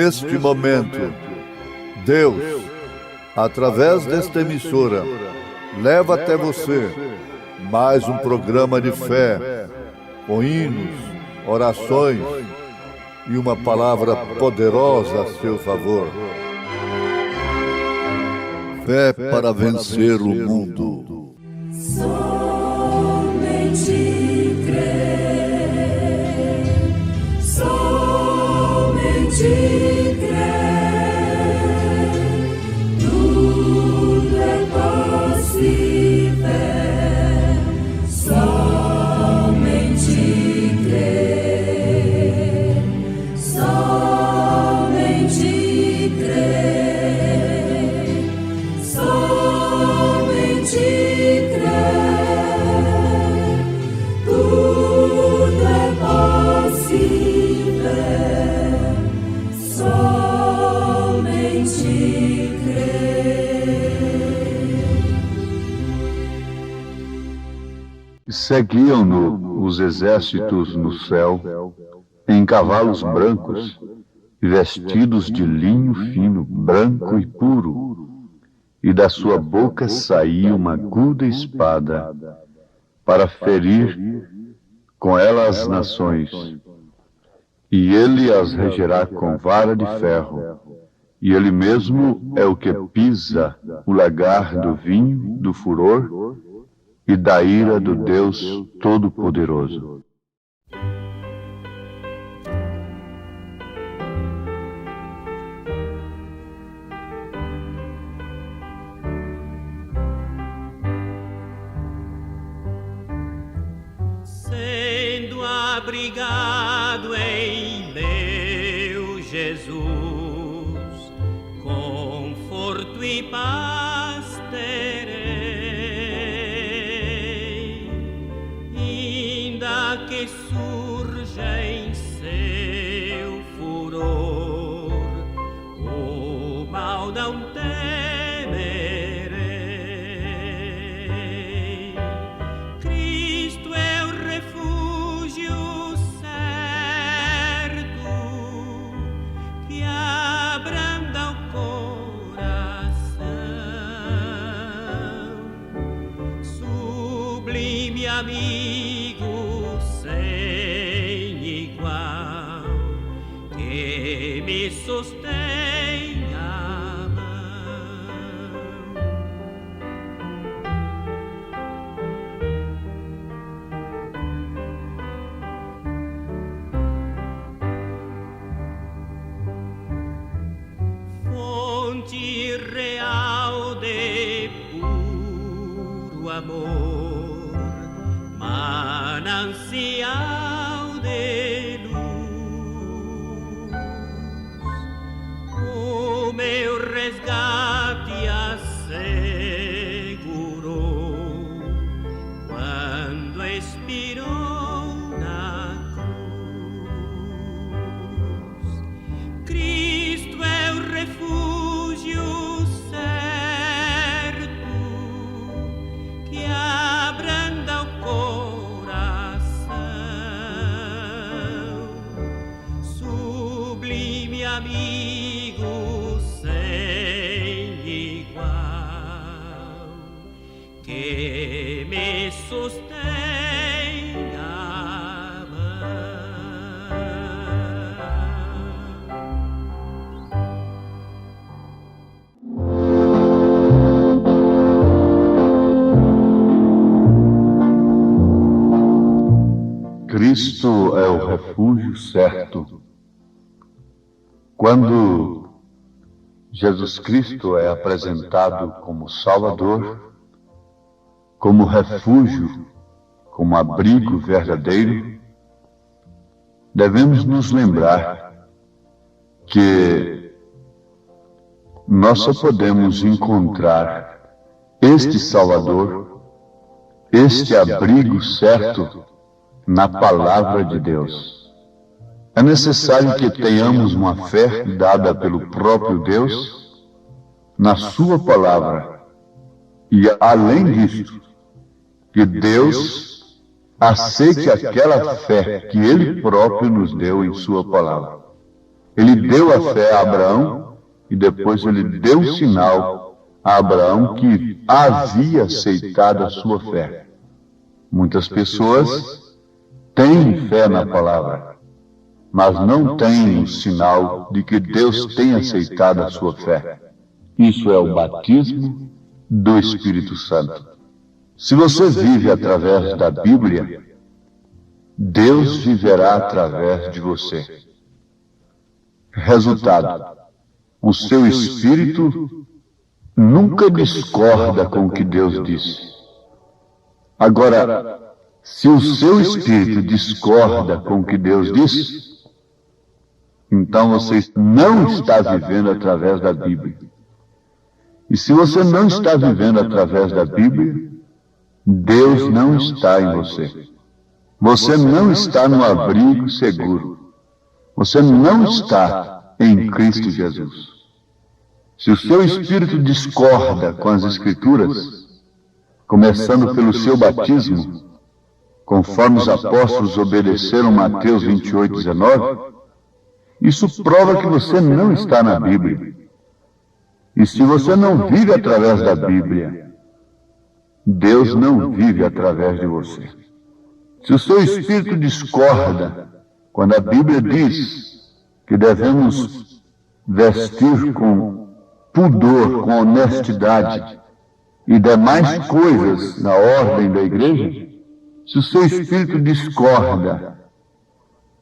neste momento, Deus, através desta emissora, leva até você mais um programa de fé, com hinos, orações e uma palavra poderosa a seu favor. Fé para vencer o mundo. Somente crer, somente crer, tudo é possível, somente crer, somente crer, somente crer, tudo é possível, somente crer. Seguiam-no os exércitos no céu, em cavalos brancos, vestidos de linho fino, branco e puro, e da sua boca saía uma aguda espada, para ferir com ela as nações. E ele as regerá com vara de ferro, e ele mesmo é o que pisa o lagar do vinho, do furor e da ira do Deus Todo-Poderoso. Sendo abrigado em meu Jesus, conforto e paz terei, ainda que surja em seu furor o mal não temerei. Cristo é o refúgio certo que abranda o coração, sublime amigo sem igual, que me sustém a mão. Fonte real de puro amor, manancial de luz, o meu resgate assegurou quando expirou na cruz. Cristo é o refúgio certo que abranda o coração, sublime amigo sem igual, que me sustém a Cristo é o refúgio certo. Quando Jesus Cristo é apresentado como Salvador, como refúgio, como abrigo verdadeiro, devemos nos lembrar que nós só podemos encontrar este Salvador, este abrigo certo, na Palavra de Deus. É necessário que tenhamos uma fé dada pelo próprio Deus, na Sua Palavra, e além disso, que Deus aceite aquela fé que Ele próprio nos deu em Sua Palavra. Ele deu a fé a Abraão e depois ele deu o sinal a Abraão que havia aceitado a sua fé. Muitas pessoas têm fé na palavra, mas não têm o sinal de que Deus tem aceitado a sua fé. Isso é o batismo do Espírito Santo. Se você vive através da Bíblia, Deus viverá através de você. Resultado: o seu espírito nunca discorda com o que Deus disse. Agora, se o seu espírito discorda com o que Deus disse, então você não está vivendo através da Bíblia. E se você não está vivendo através da Bíblia, Deus não está em você. Você não está no abrigo seguro. Você não está em Cristo Jesus. Se o seu espírito discorda com as Escrituras, começando pelo seu batismo, conforme os apóstolos obedeceram Mateus 28:19, isso prova que você não está na Bíblia. E se você não vive através da Bíblia, Deus não vive através de você. Se o seu espírito discorda quando a Bíblia diz que devemos vestir com pudor, com honestidade e demais coisas na ordem da igreja, se o seu espírito discorda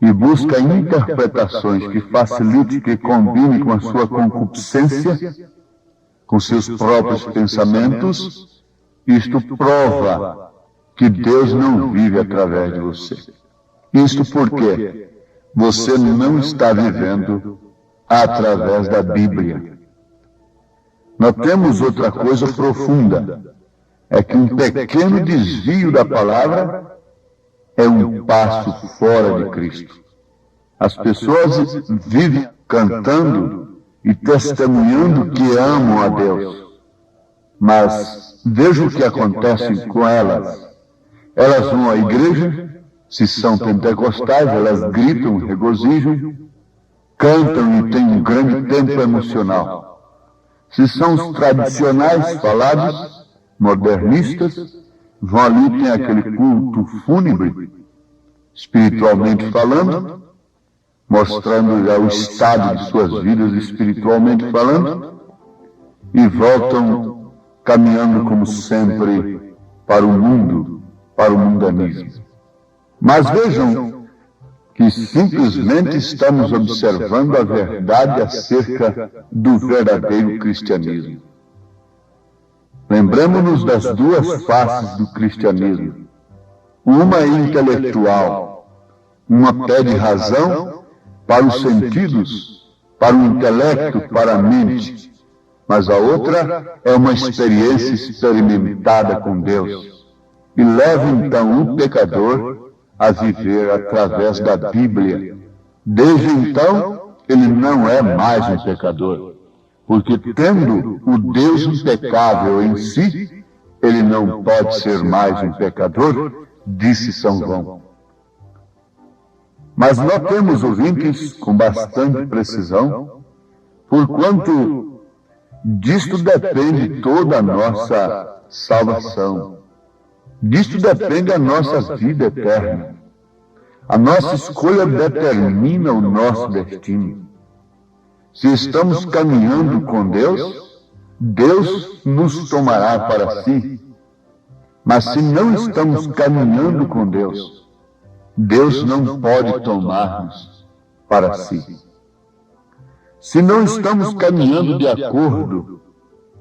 e busca interpretações que facilite, que combine com a sua concupiscência, com seus próprios pensamentos, isto prova que Deus não vive através de você. Isto porque você não está vivendo através da Bíblia. Nós temos outra coisa profunda, é que um pequeno desvio da palavra é um passo fora de Cristo. As pessoas vivem cantando e testemunhando que amam a Deus, mas veja o que acontece com elas. Elas vão à igreja, se são pentecostais, elas gritam, regozijam, cantam e têm um grande tempo emocional. Se são os tradicionais falados, modernistas, vão ali e têm aquele culto fúnebre, espiritualmente falando, mostrando já o estado de suas vidas espiritualmente falando, e voltam caminhando como sempre para o mundo, para o mundanismo. Mas vejam que simplesmente estamos observando a verdade acerca do verdadeiro cristianismo. Lembremos-nos das duas faces do cristianismo. Uma é intelectual, uma pede razão para os sentidos, para o intelecto, para a mente, mas a outra é uma experiência experimentada com Deus. E leva então o pecador a viver através da Bíblia. Desde então, ele não é mais um pecador, porque tendo o Deus impecável em si, ele não pode ser mais um pecador, disse São João. Mas nós temos ouvintes com bastante precisão, porquanto disto depende toda a nossa salvação. Disto depende a nossa vida eterna. A nossa escolha determina o nosso destino. Se estamos caminhando com Deus, Deus nos tomará para si. Mas se não estamos caminhando com Deus, Deus não pode tomar-nos para si. Se não estamos caminhando de acordo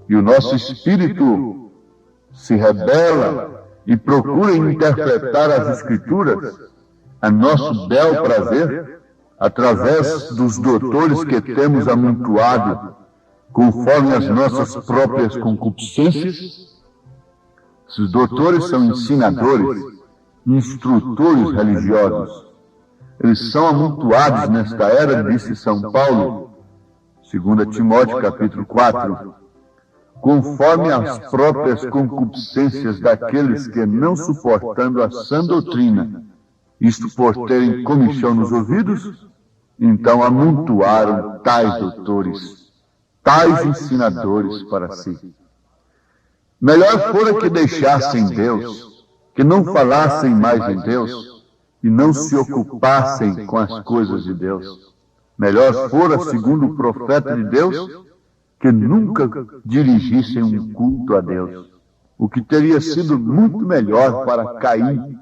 e o nosso espírito se rebela e procura interpretar as Escrituras a nosso bel prazer, através dos doutores que temos amontoado, conforme as nossas próprias concupiscências. Esses doutores são ensinadores, instrutores religiosos. Eles são amontoados nesta era, disse São Paulo, 2 Timóteo capítulo 4, conforme as próprias concupiscências daqueles que, não suportando a sã doutrina, isto por terem comichão nos ouvidos, então amontoaram tais doutores, tais ensinadores para si. Melhor fora que deixassem Deus, que não falassem mais em Deus e não se ocupassem com as coisas de Deus. Melhor fora, segundo o profeta de Deus, que nunca dirigissem um culto a Deus. O que teria sido muito melhor para Caim,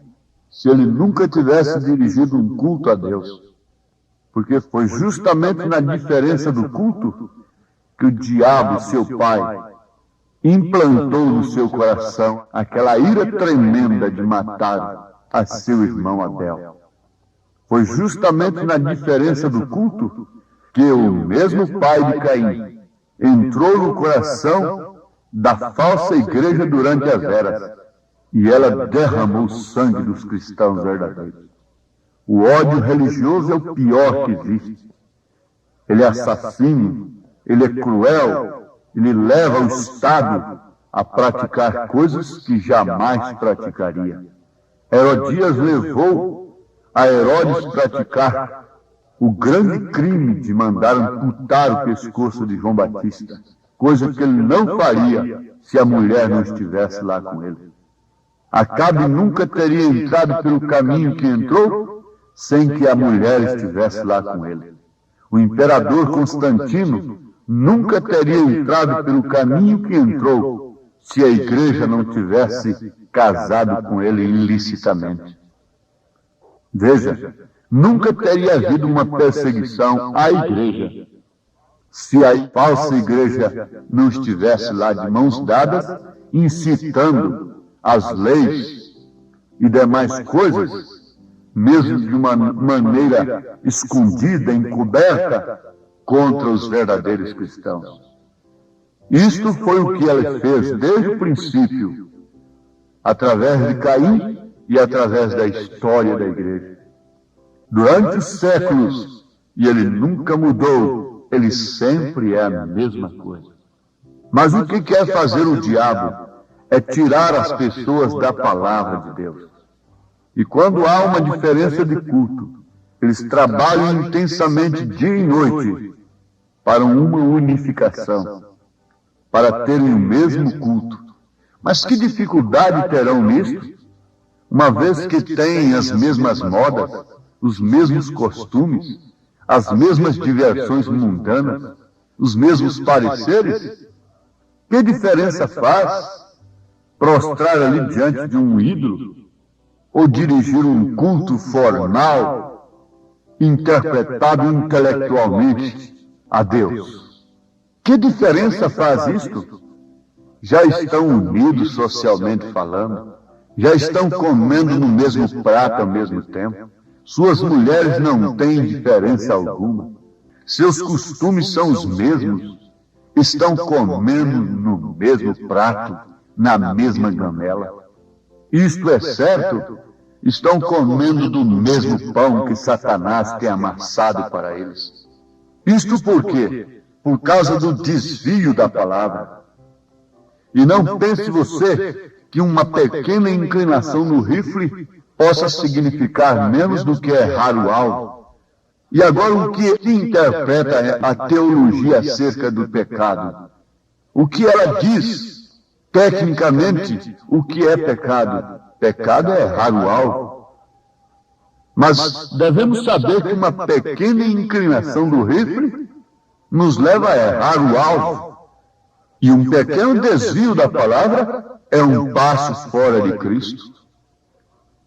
se ele nunca tivesse dirigido um culto a Deus. Porque foi justamente na diferença do culto que o diabo, seu pai, implantou no seu coração aquela ira tremenda de matar a seu irmão Abel. Foi justamente na diferença do culto que o mesmo pai de Caim entrou no coração da falsa igreja durante as eras, e ela derramou o sangue dos cristãos verdadeiros. O ódio religioso é o pior que existe. Ele é assassino, ele é cruel, ele leva o Estado a praticar coisas que jamais praticaria. Herodias levou a Herodes praticar o grande crime de mandar amputar o pescoço de João Batista, coisa que ele não faria se a mulher não estivesse lá com ele. Acabe nunca teria entrado pelo caminho que entrou sem que a mulher estivesse lá com ele. O imperador Constantino nunca teria entrado pelo caminho que entrou se a igreja não tivesse casado com ele ilicitamente. Veja, nunca teria havido uma perseguição à igreja se a falsa igreja não estivesse lá de mãos dadas, incitando as leis e demais coisas, mesmo de uma maneira escondida, encoberta, contra os verdadeiros cristãos. Isto foi o que ela fez desde o princípio, através de Caim e através da história da igreja. Durante os séculos, e ele nunca mudou, ele sempre é a mesma coisa. Mas o que quer fazer o diabo é tirar as pessoas da palavra de Deus. E quando há uma diferença de culto, eles trabalham intensamente dia e noite para uma unificação, para terem o mesmo culto. Mas que dificuldade terão nisto, uma vez que têm as mesmas modas, os mesmos costumes, as mesmas diversões mundanas, os mesmos pareceres? Que diferença faz prostrar ali diante de um ídolo ou dirigir um culto formal, interpretado intelectualmente a Deus? Que diferença faz isto? Já estão unidos socialmente falando, já estão comendo no mesmo prato ao mesmo tempo. Suas mulheres não têm diferença alguma. Seus costumes são os mesmos. Estão comendo no mesmo prato, na mesma gamela. Isto é certo, estão comendo do mesmo pão que Satanás tem amassado para eles. Isto por quê? Por causa do desvio da palavra. E não pense você que uma pequena inclinação no rifle possa significar menos do que errar o alvo. E agora o que interpreta a teologia acerca do pecado? O que ela diz, tecnicamente, o que é pecado? Pecado é errar o alvo. Mas devemos saber que uma pequena inclinação do rifle nos leva a errar o alvo. E um pequeno desvio da palavra é um passo fora de Cristo.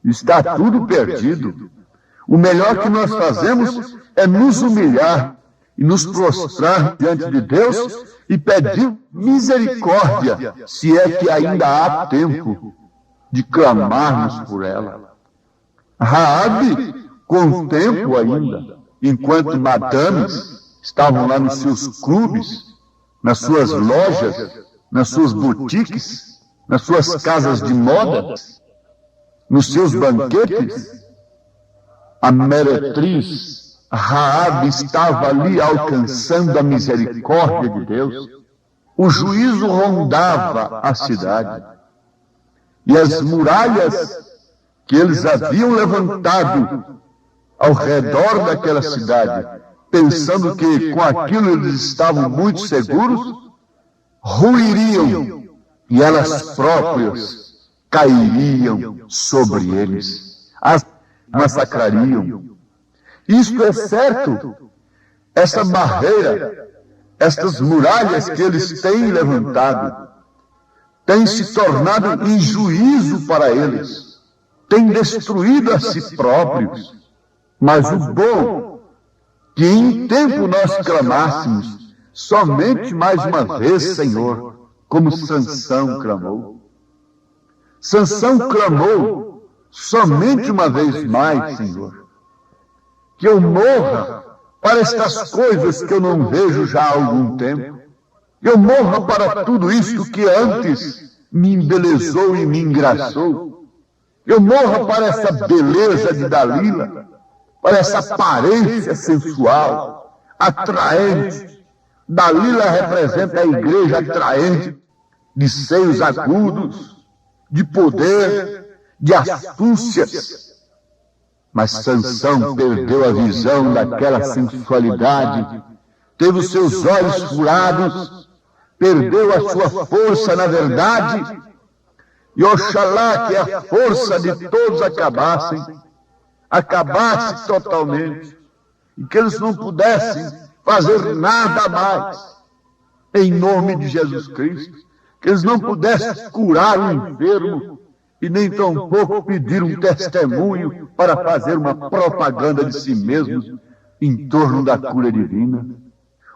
Está tudo perdido. O melhor que nós fazemos é nos humilhar e nos prostrar diante de Deus e pedir misericórdia, se é que ainda há tempo de clamarmos por ela. Raabe, com tempo ainda, enquanto madames estavam lá nos seus clubes, nas suas lojas, nas suas boutiques, nas suas casas de moda, nos seus banquetes, a meretriz Raabe estava ali alcançando a misericórdia de Deus. O juízo rondava a cidade. E as muralhas que eles haviam levantado ao redor daquela cidade pensando que com aquilo eles estavam muito seguros, ruiriam e elas próprias cairiam sobre eles, as massacrariam. Isto é certo. Essa barreira, estas muralhas que eles têm levantado, têm se tornado em juízo para eles, têm destruído a si próprios. Mas o bom, que em tempo nós clamássemos, somente mais uma vez, Senhor, como Sansão clamou. Sansão clamou somente uma vez mais, Senhor, que eu morra para estas coisas que eu não vejo já há algum tempo. Eu morra para tudo isto que antes me embelezou e me engraçou. Eu morra para essa beleza de Dalila, para essa aparência sensual, atraente. Dalila representa a igreja atraente, de seios agudos, de poder, de astúcias. Mas Sansão perdeu a visão daquela sensualidade, teve os seus olhos furados, perdeu a sua força na verdade, e oxalá que a força de todos acabasse totalmente, e que eles não pudessem fazer nada mais, em nome de Jesus Cristo, que eles não pudessem curar o enfermo, e nem tampouco pedir um testemunho para fazer uma propaganda de si mesmos em torno da cura divina.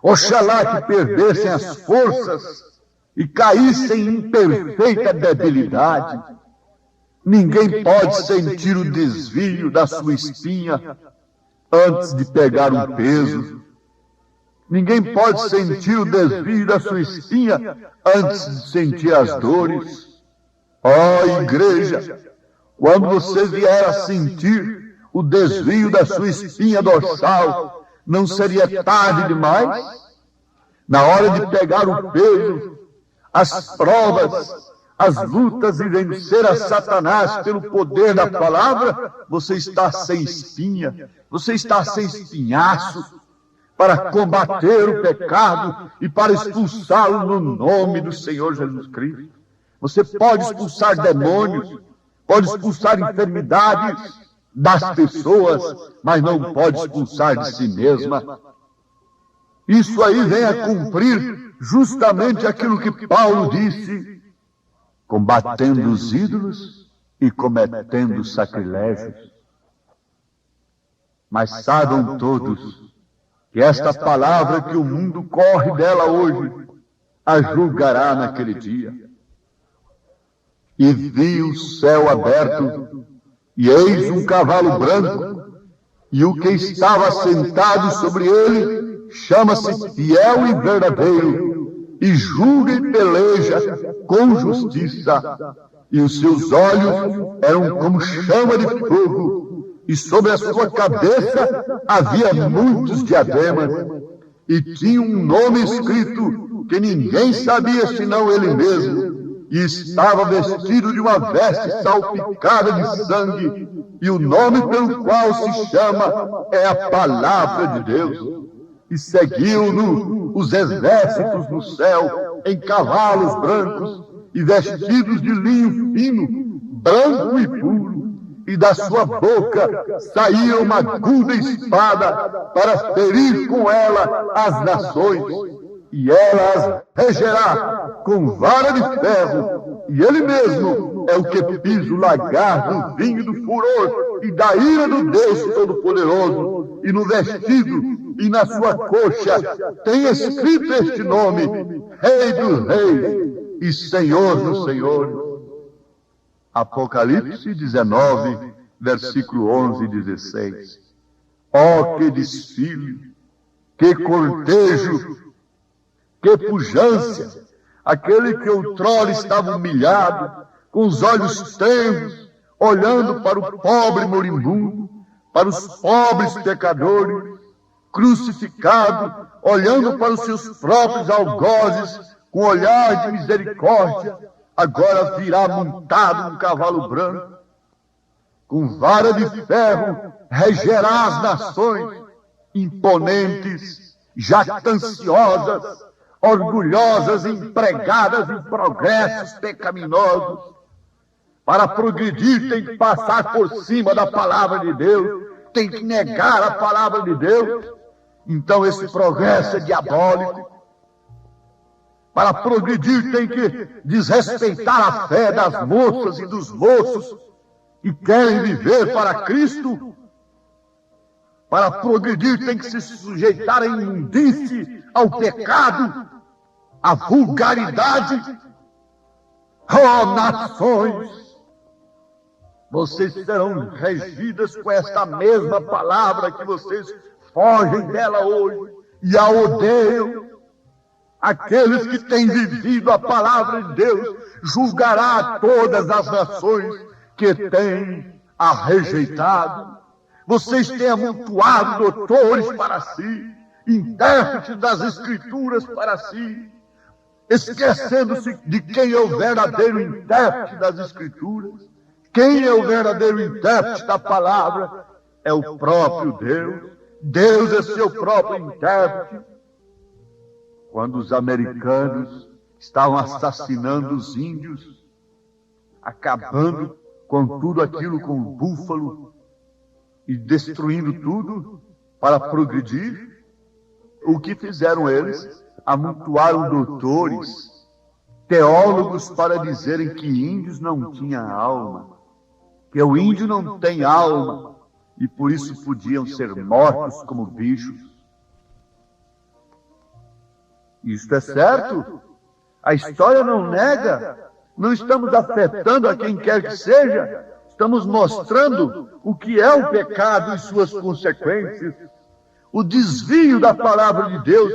Oxalá que perdessem as forças e caíssem em perfeita debilidade. Ninguém pode sentir o desvio da sua espinha antes de pegar um peso. Ninguém pode sentir o desvio da sua espinha antes de sentir as dores. Ó igreja, quando você vier a sentir o desvio da sua espinha dorsal, não seria tarde demais? Na hora de pegar o peso, as provas, as lutas e vencer a Satanás pelo poder da palavra, você está sem espinha, você está sem espinhaço para combater o pecado e para expulsá-lo no nome do Senhor Jesus Cristo. Você pode expulsar demônios, pode expulsar enfermidades das pessoas, mas não pode expulsar de si mesma. Isso aí vem a cumprir justamente aquilo que Paulo disse, combatendo os ídolos e cometendo sacrilégios. Mas saibam todos que esta palavra que o mundo corre dela hoje, a julgará naquele dia. E vi o céu aberto, e eis um cavalo branco, e o que estava sentado sobre ele chama-se Fiel e Verdadeiro, e julga e peleja com justiça, e os seus olhos eram como chama de fogo, e sobre a sua cabeça havia muitos diademas, e tinha um nome escrito que ninguém sabia senão ele mesmo, e estava vestido de uma veste salpicada de sangue, e o nome pelo qual se chama é a Palavra de Deus. E seguiam-no os exércitos no céu, em cavalos brancos, e vestidos de linho fino, branco e puro, e da sua boca saía uma aguda espada para ferir com ela as nações. E ela as regerá com vara de ferro, e ele mesmo é o que pisa o lagar do vinho do furor e da ira do Deus Todo-Poderoso, e no vestido e na sua coxa tem escrito este nome, Rei dos Reis e Senhor dos Senhores. Apocalipse 19, versículo 11 e 16. Oh, que desfile, que cortejo, que pujança, aquele que outrora estava humilhado, com os olhos tenros, olhando para o pobre moribundo, para os pobres pecadores, crucificado, olhando para os seus próprios algozes, com olhar de misericórdia, agora virá montado num cavalo branco, com vara de ferro regerá as nações, imponentes, jactanciosas, orgulhosas, empregadas em progressos pecaminosos. Para progredir tem que passar por cima da palavra de Deus, tem que negar a palavra de Deus. Então esse progresso é diabólico. Para progredir tem que desrespeitar a fé das moças e dos moços que querem viver para Cristo. Para progredir tem que se sujeitar à imundície, ao pecado, à vulgaridade. Oh, nações! Vocês serão regidas com esta mesma palavra que vocês fogem dela hoje e a odeiam. Aqueles que têm vivido a palavra de Deus julgará a todas as nações que têm a rejeitado. Vocês têm amontoado doutores para si, intérpretes das Escrituras para si, esquecendo-se de quem é o verdadeiro intérprete das Escrituras. Quem é o verdadeiro intérprete da palavra? É o próprio Deus. Deus é seu próprio intérprete. Quando os americanos estavam assassinando os índios, acabando com tudo aquilo, com o búfalo, e destruindo tudo para progredir, o que fizeram eles? Amontoaram doutores, teólogos para dizerem que índios não tinham alma, que o índio não tem alma, e por isso podiam ser mortos como bichos. Isto é certo. A história não nega. Não estamos afetando a quem quer que seja. Estamos mostrando o que é o pecado e suas consequências. O desvio da palavra de Deus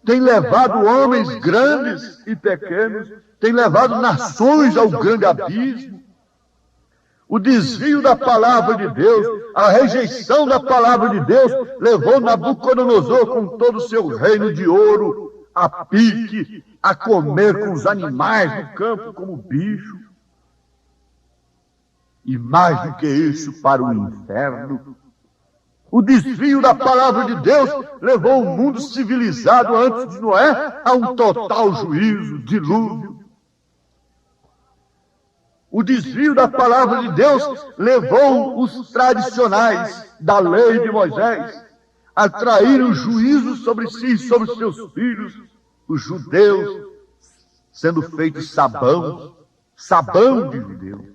tem levado homens grandes e pequenos, tem levado nações ao grande abismo. O desvio da palavra de Deus, a rejeição da palavra de Deus, levou Nabucodonosor com todo o seu reino de ouro a pique, a comer com os animais do campo como bicho. E mais do que isso, para o inferno. O desvio da palavra de Deus levou o mundo civilizado antes de Noé a um total juízo, dilúvio. O desvio da palavra de Deus levou os tradicionais da lei de Moisés a trair o juízo sobre si e sobre seus filhos, os judeus, sendo feitos sabão de judeus.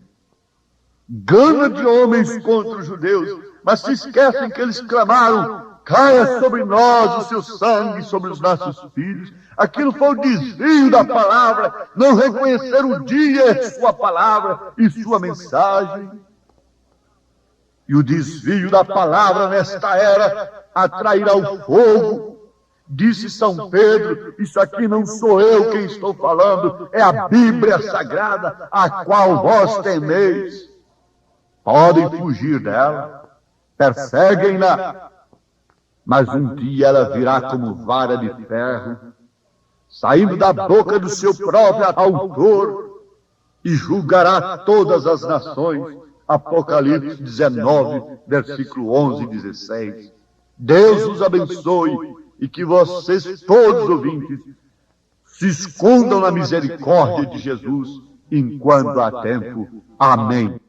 Gana de homens contra os judeus, mas se esquecem que eles clamaram: caia sobre nós o seu sangue, sobre os nossos filhos. Aquilo foi o desvio da palavra, não reconhecer o dia, sua palavra e sua mensagem. E o desvio da palavra nesta era atrairá o fogo. Disse São Pedro: isso aqui não sou eu quem estou falando, é a Bíblia Sagrada, a qual vós temeis. Podem fugir dela, perseguem-na, mas um dia ela virá como vara de ferro, saindo da boca do seu próprio autor, e julgará todas as nações. Apocalipse 19, versículo 11 e 16. Deus os abençoe e que vocês, todos ouvintes, se escondam na misericórdia de Jesus enquanto há tempo. Amém.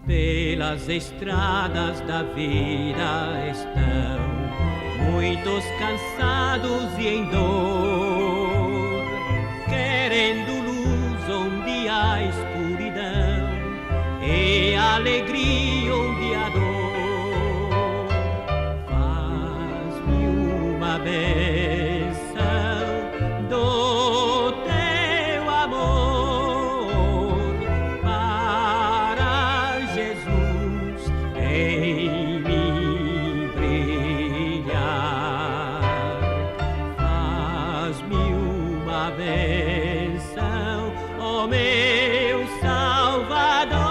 Pelas estradas da vida estão muitos cansados e em dor, querendo luz onde há escuridão e alegria onde há dor. Faz-me uma bênção do teu amor para Jesus em mim brilhar. Faz-me uma bênção, ó meu Salvador,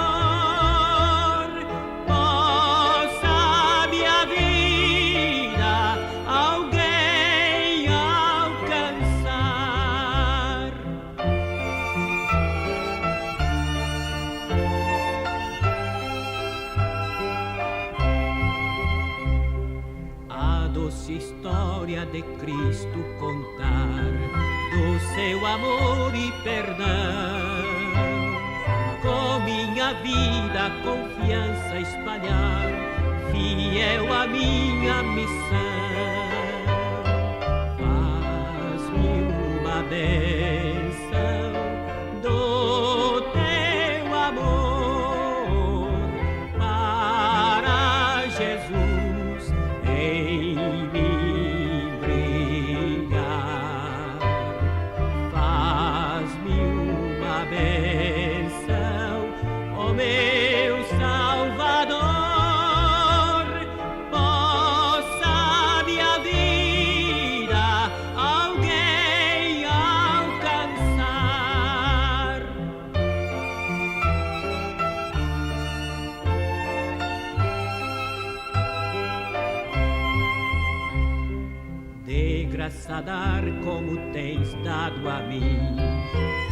de Cristo contar, do seu amor e perdão. Com minha vida confiança espalhar, fiel à minha missão. Faz-me uma bênção do teu amor, para Jesus em mim brilhar. Faz-me uma bênção, ó meu Salvador, possa minha vida alguém alcançar. De graça dar como tens dado a mim,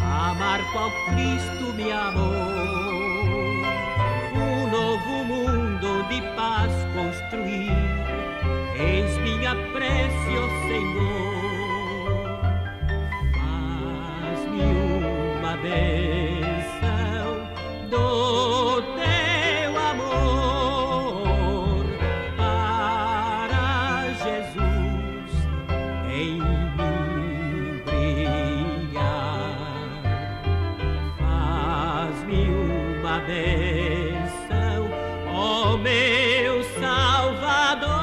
amar qual Cristo me amou. Um novo mundo de paz construir, eis minha prece, ó Senhor. Faz-me uma bênção do teu amor, para Jesus em mim brilhar. Faz-me uma bênção, ó meu Salvador,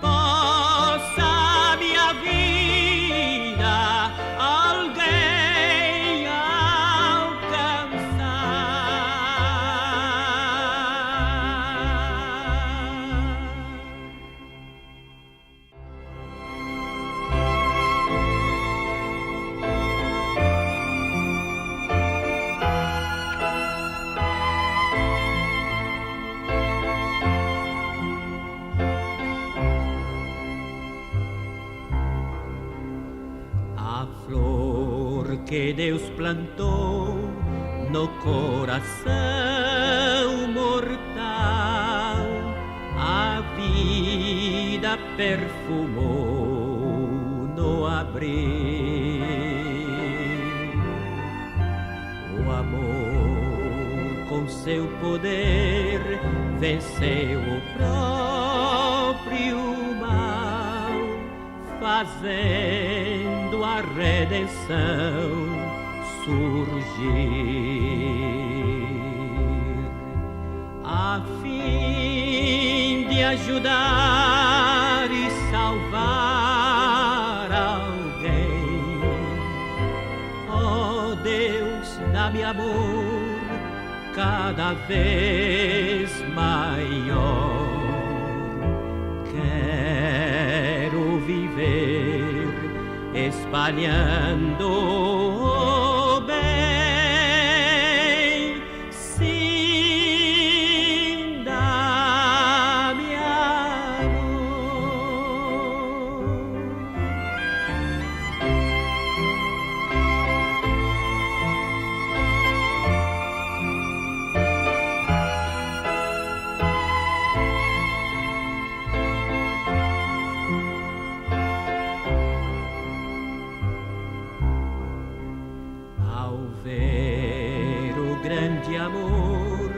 possa minha vida alguém alcançar. A flor que Deus plantou no coração mortal, a vida perfumou no abrir. O amor com seu poder venceu o próprio mal, fazendo a redenção surgir, a fim de ajudar e salvar alguém. Ó Deus, dá-me amor cada vez maior. Quero viver espalhando o bem. Sim, dá-me amor. Ao ver o grande amor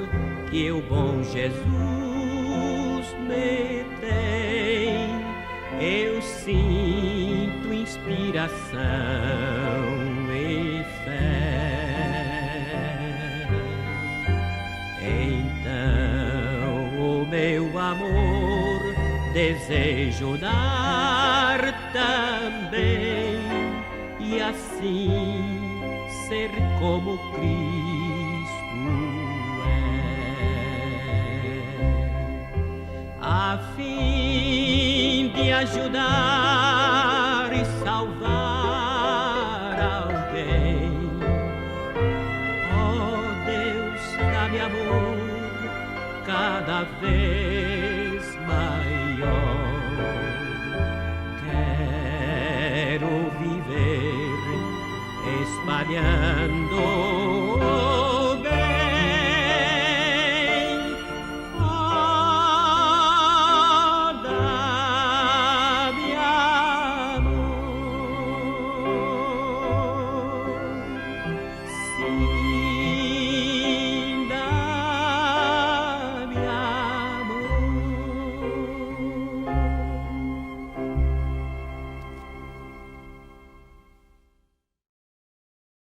que o bom Jesus me tem, eu sinto inspiração e fé. Então o meu amor desejo dar também, e assim ser como Cristo é, a fim de ajudar e salvar alguém. Oh Deus, dá-me amor cada vez maior. Quero viver espalhando